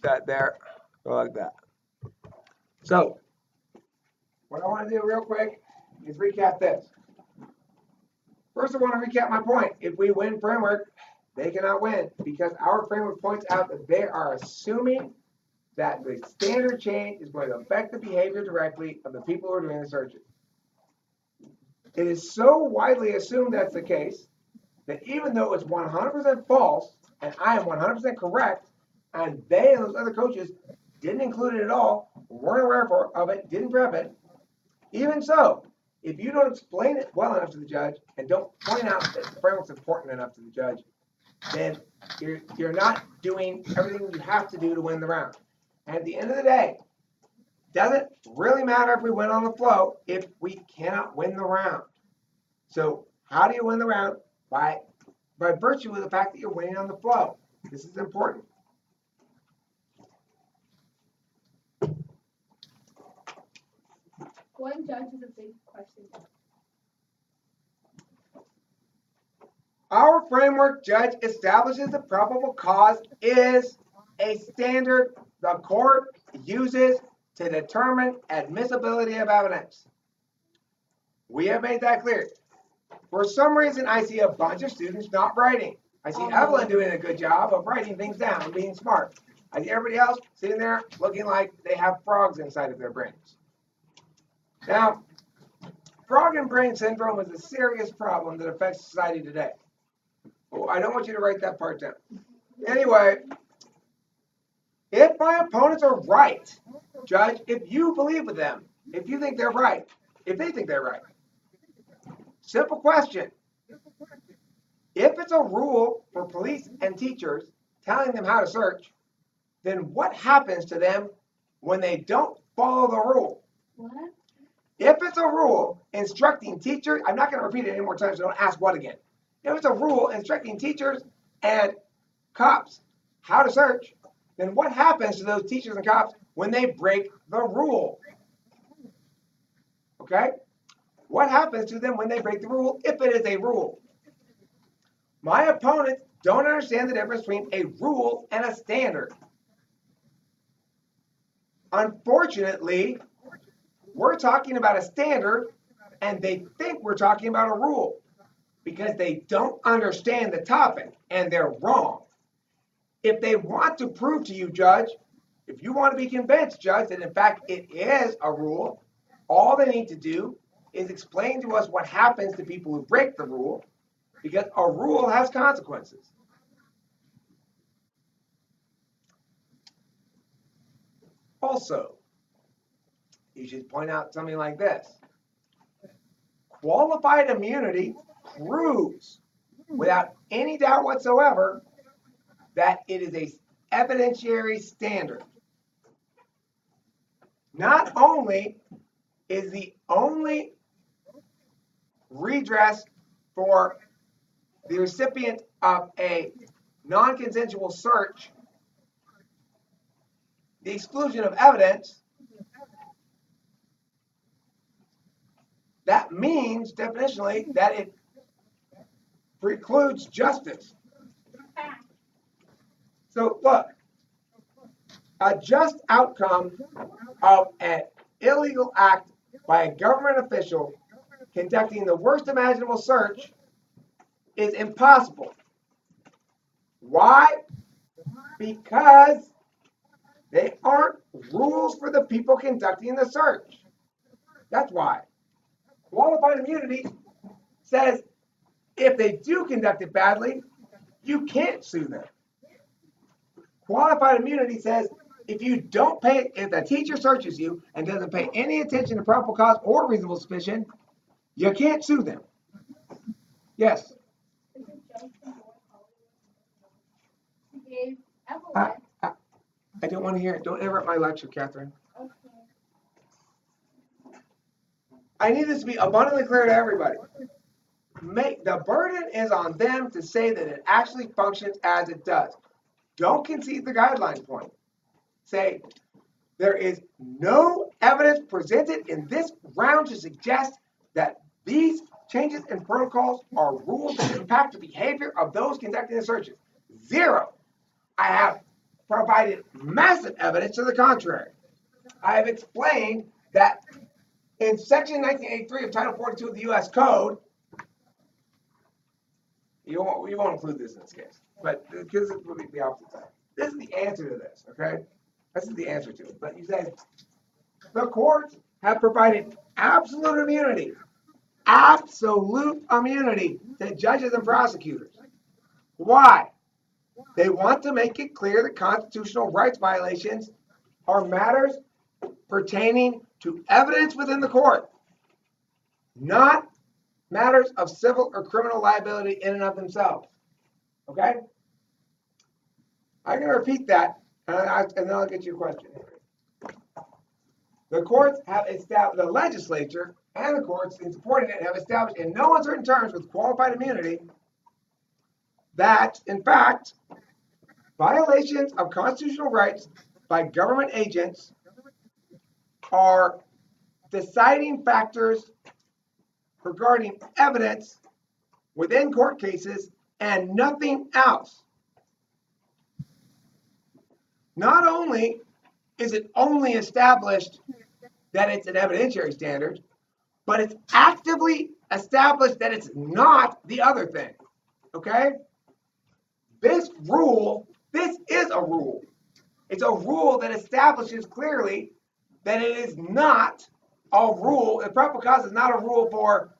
that there. Go like that. So, what I want to do real quick is recap this. First, I want to recap my point. If we win framework, they cannot win because our framework points out that they are assuming that the standard change is going to affect the behavior directly of the people who are doing the searches. It is so widely assumed that's the case that even though it's 100% false and I am 100% correct, and they and those other coaches didn't include it at all, weren't aware of it, didn't prep it, even so, if you don't explain it well enough to the judge and don't point out that the framework's important enough to the judge, then you're not doing everything you have to do to win the round. And at the end of the day, it doesn't really matter if we win on the flow if we cannot win the round. So how do you win the round? By virtue of the fact that you're winning on the flow. This is important. One judge is a big question. Our framework judge establishes the probable cause is a standard the court uses to determine admissibility of evidence. We have made that clear. For some reason, I see a bunch of students not writing. I see Evelyn doing a good job of writing things down and being smart. I see everybody else sitting there looking like they have frogs inside of their brains. Now, frog and brain syndrome is a serious problem that affects society today. Oh, I don't want you to write that part down. Anyway, if my opponents are right, judge, if you believe with them, if you think they're right, if they think they're right. Simple question. If it's a rule for police and teachers telling them how to search, then what happens to them when they don't follow the rule? What? If it's a rule instructing teachers, I'm not going to repeat it any more times, so don't ask what again. If it's a rule instructing teachers and cops how to search, then what happens to those teachers and cops when they break the rule? Okay? What happens to them when they break the rule if it is a rule? My opponents don't understand the difference between a rule and a standard. Unfortunately, we're talking about a standard and they think we're talking about a rule because they don't understand the topic and they're wrong. If they want to prove to you, judge, if you want to be convinced, judge, that in fact it is a rule, all they need to do is explain to us what happens to people who break the rule, because a rule has consequences. Also, you should point out something like this. Qualified immunity proves, without any doubt whatsoever, that it is an evidentiary standard. Not only is the only redress for the recipient of a non-consensual search the exclusion of evidence, that means definitionally that it precludes justice. So look, a just outcome of an illegal act by a government official conducting the worst imaginable search is impossible. Why? Because they aren't rules for the people conducting the search. That's why. Qualified immunity says if they do conduct it badly, you can't sue them. Qualified immunity says if the teacher searches you and doesn't pay any attention to probable cause or reasonable suspicion, you can't sue them. Yes. I don't want to hear it. Don't interrupt my lecture, Catherine. Okay. I need this to be abundantly clear to everybody. The burden is on them to say that it actually functions as it does. Don't concede the guideline point. Say, there is no evidence presented in this round to suggest that these changes in protocols are rules that impact the behavior of those conducting the searches. Zero. I have provided massive evidence to the contrary. I have explained that in Section 1983 of Title 42 of the U.S. Code, you won't include this in this case, but because it would be the opposite side. This is the answer to this, okay? This is the answer to it. But you say the courts have provided absolute immunity to judges and prosecutors. Why? They want to make it clear that constitutional rights violations are matters pertaining to evidence within the court, not matters of civil or criminal liability in and of themselves. Okay? I'm going to repeat that, and then I'll get you a question. The courts have established, the legislature and the courts in supporting it have established in no uncertain terms with qualified immunity that, in fact, violations of constitutional rights by government agents are deciding factors regarding evidence within court cases and nothing else. Not only is it only established that it's an evidentiary standard, but it's actively established that it's not the other thing. Okay? This is a rule. It's a rule that establishes clearly that it is not a rule. And probable cause is not a rule for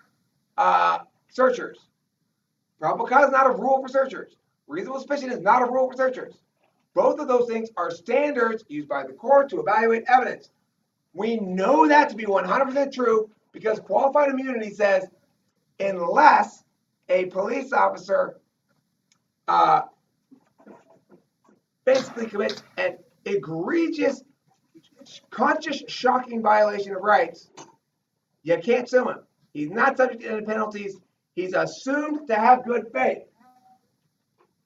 searchers. Probable cause is not a rule for searchers. Reasonable suspicion is not a rule for searchers. Both of those things are standards used by the court to evaluate evidence. We know that to be 100% true because qualified immunity says unless a police officer basically commits an egregious, conscious, shocking violation of rights, you can't sue him. He's not subject to any penalties. He's assumed to have good faith.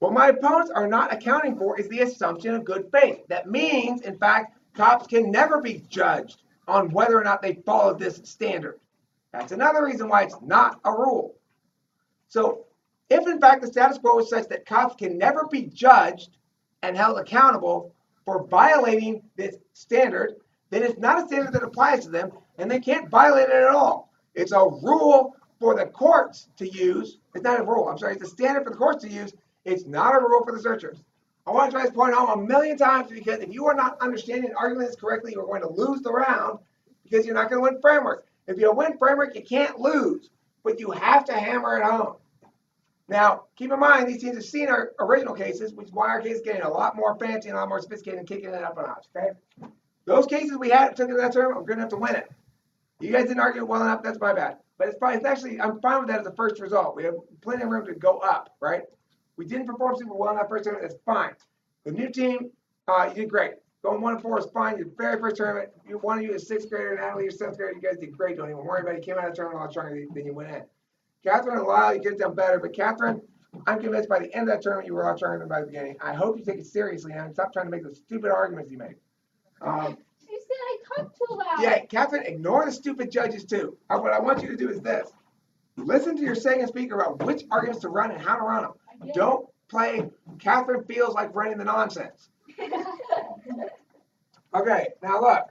What my opponents are not accounting for is the assumption of good faith. That means, in fact, cops can never be judged on whether or not they followed this standard. That's another reason why it's not a rule. So, if in fact the status quo is such that cops can never be judged and held accountable for violating this standard, then it's not a standard that applies to them, and they can't violate it at all. It's a rule for the courts to use. It's not a rule. I'm sorry. It's a standard for the courts to use. It's not a rule for the searchers. I want to try this point home a million times because if you are not understanding and arguing this correctly, you're going to lose the round because you're not going to win framework. If you win framework, you can't lose, but you have to hammer it home. Now, keep in mind, these teams have seen our original cases, which is why our case is getting a lot more fancy and a lot more sophisticated and kicking it up a notch, okay? Those cases we had took it to that tournament, we're good enough to win it. You guys didn't argue well enough, that's my bad. But it's fine. It's actually, I'm fine with that as a first result. We have plenty of room to go up, right? We didn't perform super well in that first tournament. That's fine. The new team, you did great. Going 1-4 is fine. Your very first tournament, one of you is 6th grader, and Natalie, your 7th grader. You guys did great. Don't even worry about it. You came out of the tournament a lot stronger than you went in. Catherine and Lyle, you could have done better. But Catherine, I'm convinced by the end of that tournament, you were a lot stronger than by the beginning. I hope you take it seriously and stop trying to make the stupid arguments you make. She said I talk too loud. Yeah, Catherine, ignore the stupid judges too. What I want you to do is this. Listen to your second speaker about which arguments to run and how to run them. Don't play Catherine feels like running the nonsense. Okay, now look.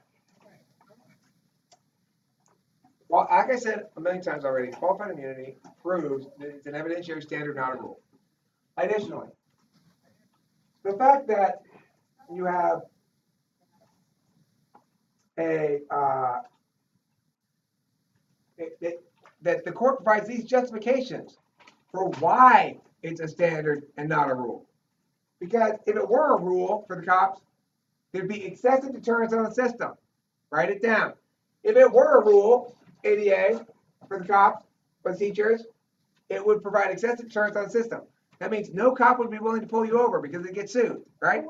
Well, like I said a million times already, qualified immunity proves that it's an evidentiary standard, not a rule. Additionally, the fact that you have that the court provides these justifications for why it's a standard and not a rule. Because if it were a rule for the cops, there'd be excessive deterrence on the system. Write it down. If it were a rule, ADA, for the cops, for the teachers, it would provide excessive deterrence on the system. That means no cop would be willing to pull you over because they get sued, right?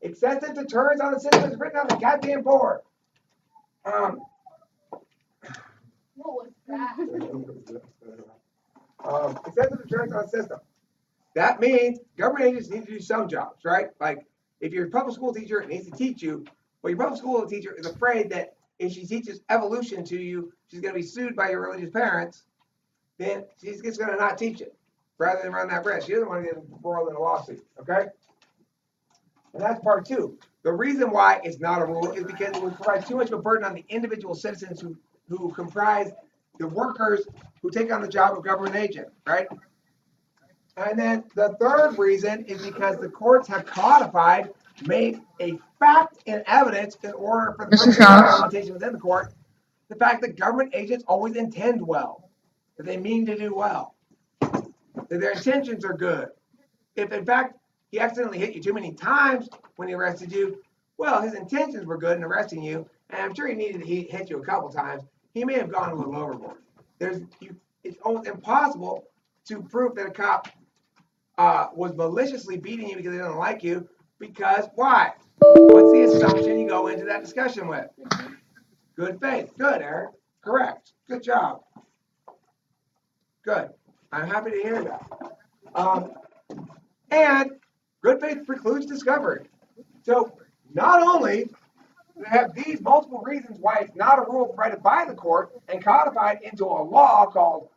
Excessive deterrence on the system is written on the goddamn board. What was that? Excessive deterrence on the system. That means government agents need to do some jobs, right? Like if you're a public school teacher, it needs to teach you, but your public school teacher is afraid that if she teaches evolution to you, she's going to be sued by your religious parents, then she's just going to not teach it rather than run that risk. She doesn't want to get embroiled in a lawsuit, okay? And that's part two. The reason why it's not a rule is because it would provide too much of a burden on the individual citizens who comprise the workers who take on the job of government agent, right? And then the third reason is because the courts have codified, made a fact and evidence in order for the Mr. purposes of Strauss? implementation within the court, the fact that government agents always intend well, that they mean to do well, that their intentions are good. If in fact he accidentally hit you too many times when he arrested you, well, his intentions were good in arresting you, and I'm sure he needed to hit you a couple times. He may have gone a little overboard. It's almost impossible to prove that a cop was maliciously beating you because he doesn't like you. Because why? What's the assumption you go into that discussion with? Good faith. Good, Eric. Correct. Good job. Good. I'm happy to hear that. And good faith precludes discovery. So not only do they have these multiple reasons why it's not a rule provided by the court and codified into a law called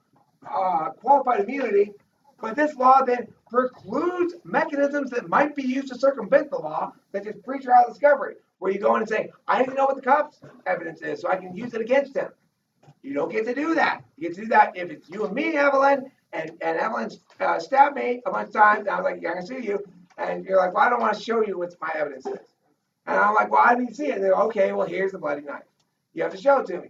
qualified immunity, but this law then precludes mechanisms that might be used to circumvent the law, such as pretrial discovery, where you go in and say, I need to know what the cop's evidence is so I can use it against him. You don't get to do that. You get to do that if it's you and me, Evelyn, and Evelyn's stabbed me a bunch of times. And I was like, yeah, I can see you. And you're like, well, I don't want to show you what my evidence is. And I'm like, well, I didn't see it. And they're okay, well, here's the bloody knife. You have to show it to me.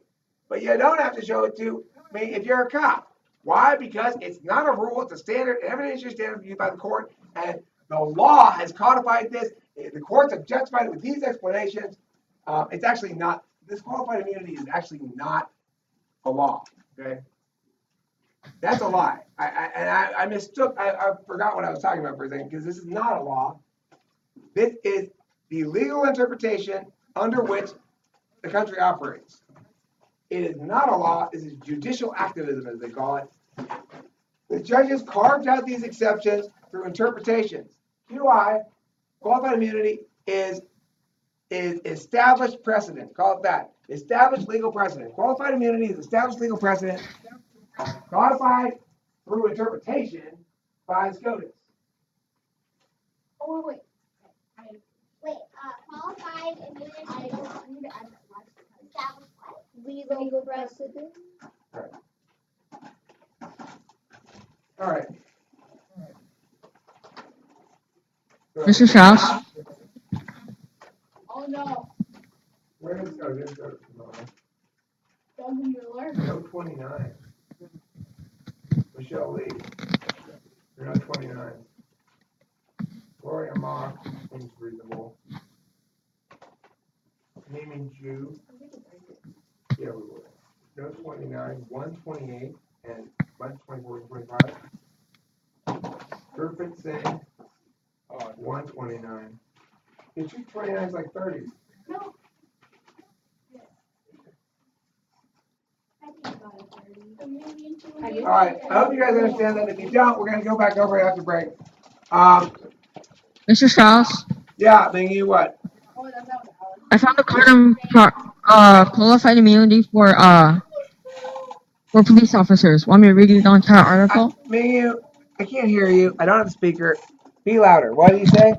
But you don't have to show it to me if you're a cop. Why? Because it's not a rule. It's a standard, an evidentiary standard used by the court. And the law has codified this. The courts have justified it with these explanations. It's actually not, this qualified immunity is actually not a law. Okay, that's a lie. I mistook. I forgot what I was talking about for a second because this is not a law. This is the legal interpretation under which the country operates. It is not a law. This is judicial activism, as they call it. The judges carved out these exceptions through interpretations. QI, qualified immunity, is established precedent. Call it that. Established legal precedent. Qualified immunity is established legal precedent codified through interpretation by SCOTUS. Oh, wait. Qualified immunity. I don't need to add that much. Establish what? Legal precedent. All right. Mr. Strauss? Oh no. Where is SCOTUS? Doesn't you learn? No 29. Michelle Lee. You're not 29. Gloria Mock seems reasonable. Naming Jew. Yeah, we would. No 29, 128, and 124 and 25. Gurpit Singh. 129. Yeah, 229 is like 30. No. All right. I hope you guys understand that. If you don't, we're going to go back over it after break. Mr. Strauss? Yeah, then you what? I found a card on qualified immunity for police officers. Want me to read you the entire article? I can't hear you. I don't have a speaker. Be louder. What do you say?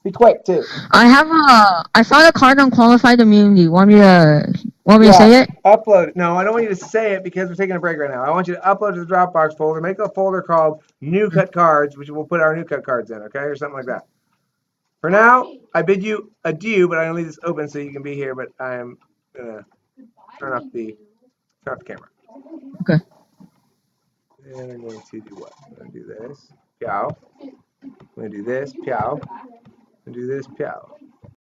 Be quick too. I found a card on qualified immunity. Want me to say it? Upload it. No, I don't want you to say it because we're taking a break right now. I want you to upload to the Dropbox folder. Make a folder called New Cut Cards, which we'll put our new cut cards in, okay, or something like that. For now, I bid you adieu, but I'm gonna leave this open so you can be here. But I'm gonna turn off the camera. Okay. And I'm going to do what? I'm gonna do this. Piao. I'm gonna do this. Piao. I'm gonna do this. Piao.